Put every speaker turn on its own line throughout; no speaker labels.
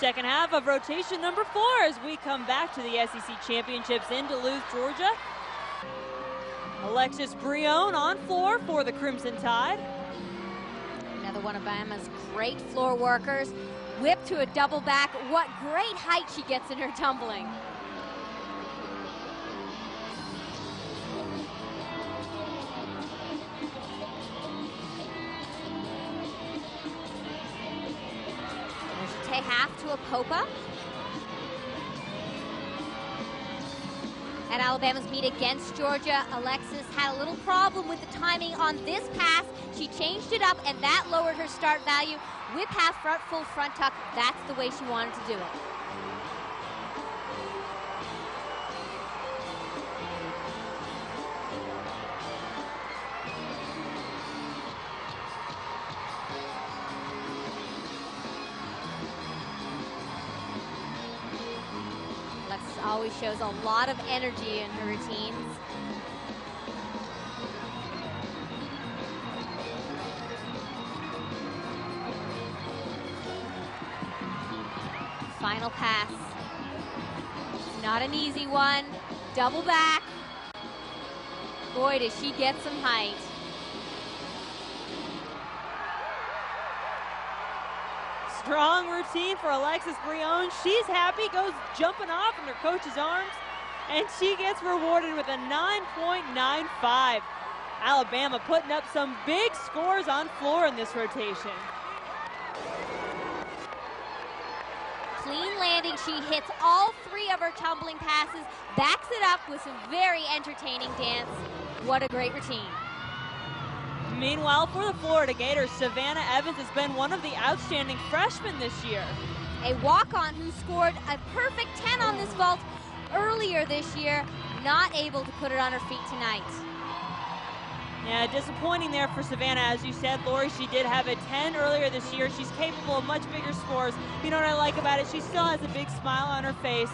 Second half of rotation number 4 as we come back to the SEC Championships in Duluth, Georgia. Alexis Brion on floor for the Crimson Tide.
Another one of Bama's great floor workers. Whip to a double back. What great height she gets in her tumbling. Take half to a Popa. At Alabama's meet against Georgia, Alexis had a little problem with the timing on this pass. She changed it up, and that lowered her start value. Whip half front, full front tuck. That's the way she wanted to do it. Alexis always shows a lot of energy in her routines. Final pass. Not an easy one. Double back. Boy, does she get some height.
Strong routine for Alexis Brion. She's happy, goes jumping off in her coach's arms, and she gets rewarded with a 9.95. Alabama putting up some big scores on floor in this rotation.
Clean landing, she hits all 3 of her tumbling passes, backs it up with some very entertaining dance. What a great routine.
Meanwhile, for the Florida Gators, Savannah Evans has been one of the outstanding freshmen this year.
A walk-on who scored a perfect 10 on this vault earlier this year, not able to put it on her feet tonight.
Yeah, disappointing there for Savannah. As you said, Lori, she did have a 10 earlier this year. She's capable of much bigger scores. You know what I like about it? She still has a big smile on her face.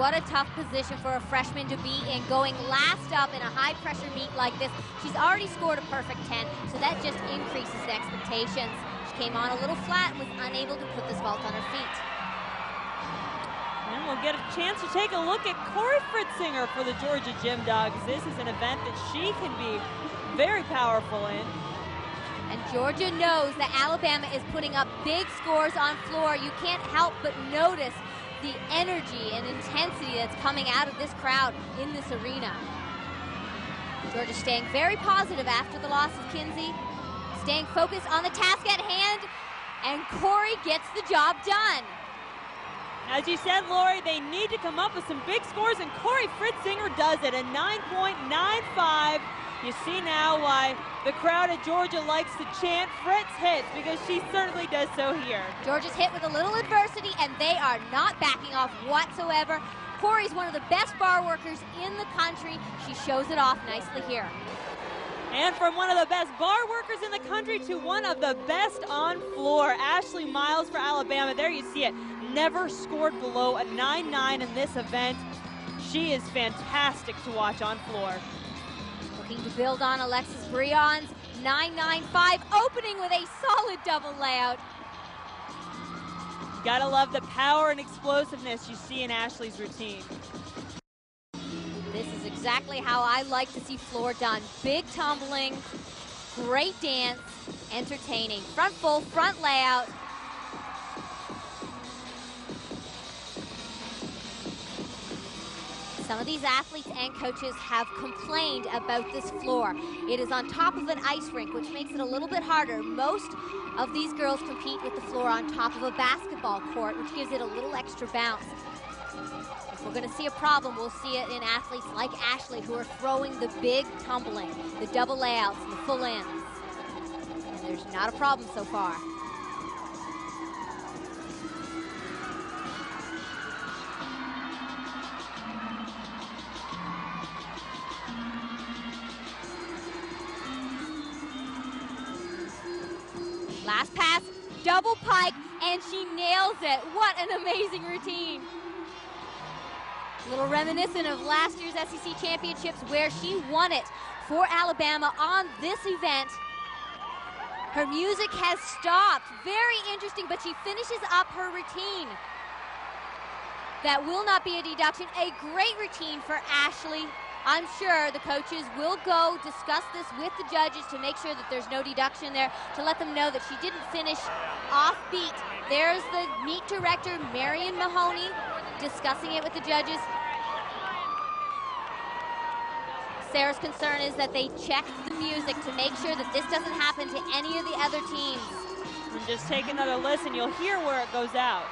What a tough position for a freshman to be in, going last up in a high-pressure meet like this. She's already scored a perfect 10, so that just increases the expectations. She came on a little flat and was unable to put this vault on her feet.
And we'll get a chance to take a look at Corey Fritzinger for the Georgia Gym Dogs. This is an event that she can be very powerful in.
And Georgia knows that Alabama is putting up big scores on floor. You can't help but notice the energy and intensity that's coming out of this crowd in this arena. Georgia staying very positive after the loss of Kinsey, staying focused on the task at hand, and Corey gets the job done.
As you said, Lori, they need to come up with some big scores, and Corey Fritzinger does it, a 9.95. You see now why the crowd at Georgia likes to chant Fritz hits, because she certainly does so here.
Georgia's hit with a little adversity, and they are not backing off whatsoever. Corey's one of the best bar workers in the country. She shows it off nicely here.
And from one of the best bar workers in the country to one of the best on floor, Ashley Miles for Alabama. There you see it. Never scored below a 9.9 in this event. She is fantastic to watch on floor.
Looking to build on Alexis Brion's 9.95, opening with a solid double layout.
Gotta love the power and explosiveness you see in Ashley's routine.
This is exactly how I like to see floor done. Big tumbling, great dance, entertaining. Front full, front layout. Some of these athletes and coaches have complained about this floor. It is on top of an ice rink, which makes it a little bit harder. Most of these girls compete with the floor on top of a basketball court, which gives it a little extra bounce. If we're going to see a problem, we'll see it in athletes like Ashley, who are throwing the big tumbling, the double layouts, and the full ends. And there's not a problem so far. Last pass, double pike, and she nails it. What an amazing routine. A little reminiscent of last year's SEC Championships, where she won it for Alabama on this event. Her music has stopped. Very interesting, but she finishes up her routine. That will not be a deduction. A great routine for Ashley. I'm sure the coaches will go discuss this with the judges to make sure that there's no deduction there, to let them know that she didn't finish off beat. There's the meet director, Marion Mahoney, discussing it with the judges. Sarah's concern is that they check the music to make sure that this doesn't happen to any of the other teams.
And just take another listen, you'll hear where it goes out.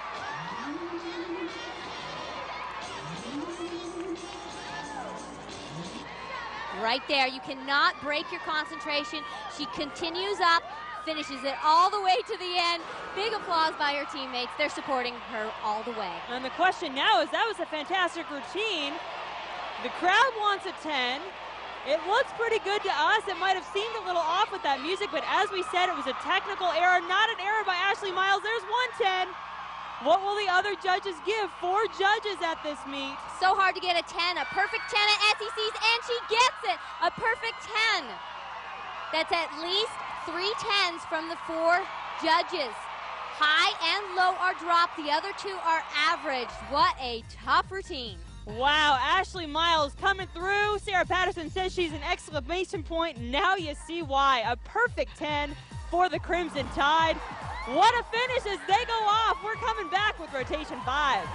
Right there, you cannot break your concentration. She continues up, finishes it all the way to the end. Big applause by her teammates. They're supporting her all the way.
And the question now is, that was a fantastic routine. The crowd wants a 10. It looks pretty good to us. It might have seemed a little off with that music, but as we said, it was a technical error, not an error by Ashley Miles. There's 110. What will the other judges give? 4 judges at this meet.
So hard to get a 10, a perfect 10 at SECs, and she gets it, a perfect 10. That's at least 3 10s from the 4 judges. High and low are dropped, the other 2 are average. What a tough routine.
Wow, Ashley Miles coming through. Sarah Patterson says she's an exclamation point. Now you see why. A perfect 10 for the Crimson Tide. What a finish as they go off. We're coming back with rotation 5.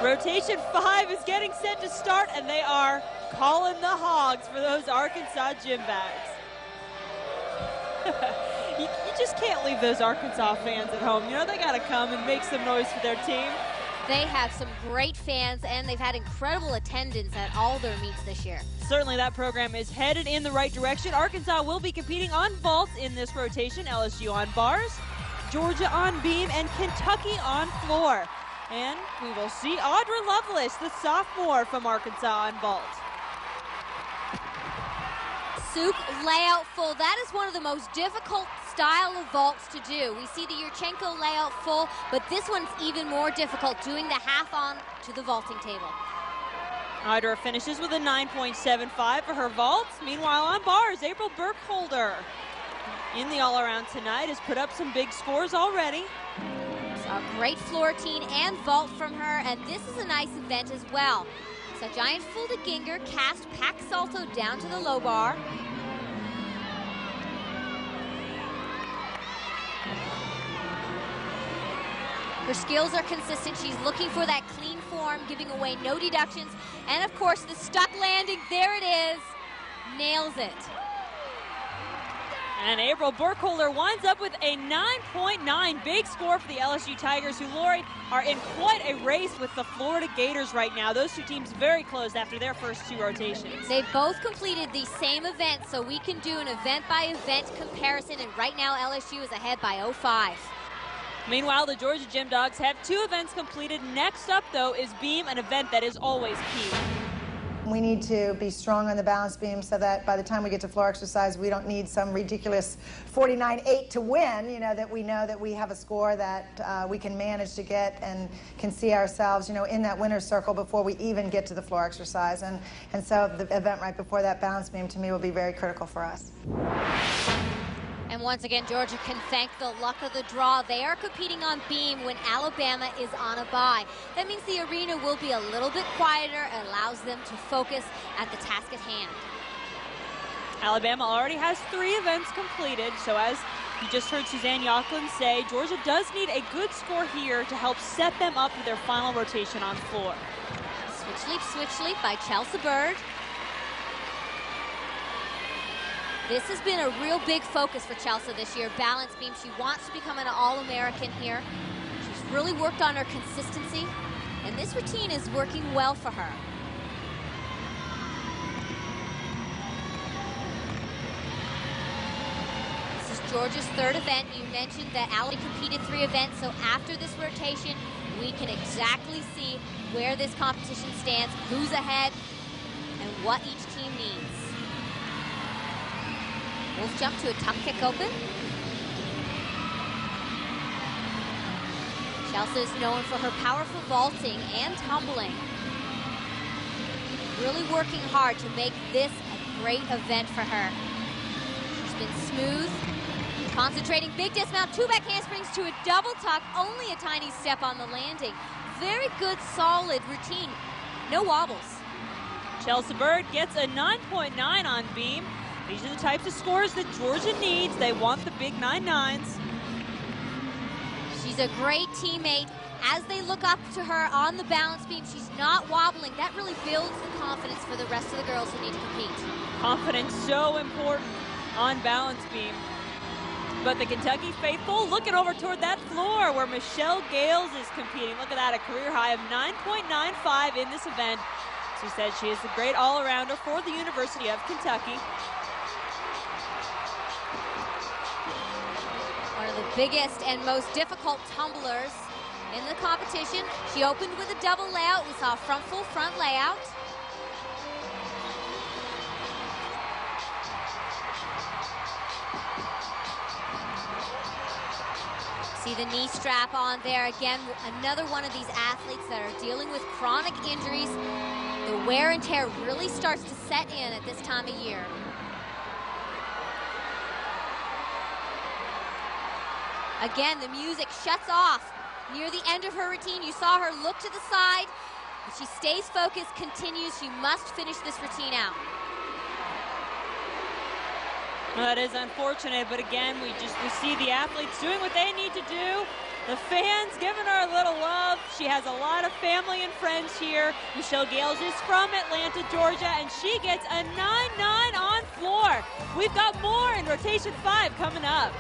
Rotation 5 is getting set to start, and they are calling the hogs for those Arkansas gym bags. you just can't leave those Arkansas fans at home. You know, they got to come and make some noise for their team.
They have some great fans, and they've had incredible attendance at all their meets this year.
Certainly that program is headed in the right direction. Arkansas will be competing on vaults in this rotation. LSU on bars, Georgia on beam, and Kentucky on floor. And we will see Audra Lovelace, the sophomore from Arkansas, on vault.
Soup layout full. That is one of the most difficult style of vaults to do. We see the Yurchenko layout full, but this one's even more difficult, doing the half on to the vaulting table.
Audra finishes with a 9.75 for her vaults. Meanwhile, on bars, April Burkholder in the all-around tonight has put up some big scores already.
A great floor routine and vault from her, and this is a nice event as well. So giant folded ginger, cast pack salto down to the low bar. Her skills are consistent. She's looking for that clean form, giving away no deductions. And of course, the stuck landing, there it is. Nails it.
And April Burkholder winds up with a 9.9, big score for the LSU Tigers, who, Lori, are in quite a race with the Florida Gators right now. Those two teams very close after their first 2 rotations.
They both completed the same event, so we can do an event-by-event comparison, and right now LSU is ahead by 0.5.
Meanwhile, the Georgia Gym Dogs have 2 events completed. Next up, though, is beam, an event that is always key.
We need to be strong on the balance beam so that by the time we get to floor exercise, we don't need some ridiculous 49.8 to win, you know, that we know that we have a score that we can manage to get and can see ourselves, you know, in that winner's circle before we even get to the floor exercise. And so the event right before that balance beam, to me, will be very critical for us.
And once again, Georgia can thank the luck of the draw. They are competing on beam when Alabama is on a bye. That means the arena will be a little bit quieter and allows them to focus at the task at hand.
Alabama already has 3 events completed, so as you just heard Suzanne Yocklin say, Georgia does need a good score here to help set them up for their final rotation on floor.
Switch leap by Chelsea Bird. This has been a real big focus for Chelsea this year, balance beam. She wants to become an All-American here. She's really worked on her consistency, and this routine is working well for her. This is Georgia's 3rd event. You mentioned that Allie competed 3 events, so after this rotation, we can exactly see where this competition stands, who's ahead, and what each team needs. Wolf jump to a tuck kick open. Chelsea is known for her powerful vaulting and tumbling. Really working hard to make this a great event for her. She's been smooth. Concentrating, big dismount, 2 back handsprings to a double tuck, only a tiny step on the landing. Very good, solid routine, no wobbles.
Chelsea Bird gets a 9.9 on beam. These are the types of scores that Georgia needs. They want the big 9.9s.
She's a great teammate. As they look up to her on the balance beam, she's not wobbling. That really builds the confidence for the rest of the girls who need to compete.
Confidence so important on balance beam. But the Kentucky faithful looking over toward that floor where Michelle Gales is competing. Look at that, a career high of 9.95 in this event. She said she is a great all-arounder for the University of Kentucky.
One of the biggest and most difficult tumblers in the competition. She opened with a double layout. We saw a front full front layout. See the knee strap on there. Again, another one of these athletes that are dealing with chronic injuries. The wear and tear really starts to set in at this time of year. Again, the music shuts off near the end of her routine. You saw her look to the side. If she stays focused, continues, she must finish this routine out.
Well, that is unfortunate, but again, we see the athletes doing what they need to do. The fans giving her a little love. She has a lot of family and friends here. Michelle Gales is from Atlanta, Georgia, and she gets a 9.9 on floor. We've got more in rotation 5 coming up.